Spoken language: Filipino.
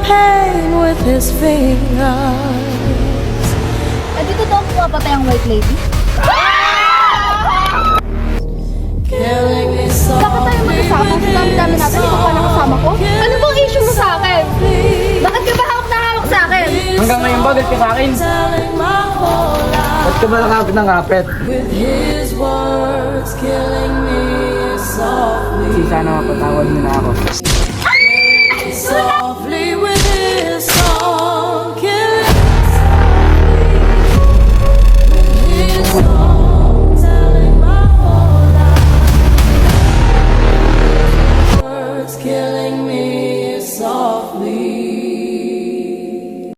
pain with his fingers. Dito daw pumapatay ang white lady? Killing me Bakit tayo mag-usama? Sa dami-dami natin, ikaw pa nakasama ko? Ano bang issue mo sa akin? Bakit ka ba hawak na hawak sa akin? Hanggang ngayon ba, galit ka sa akin? telling my whole life Ba't ka ba nakapit ng kapit? with his words, killing me softly. Kasi sana mapatawad mo na ako.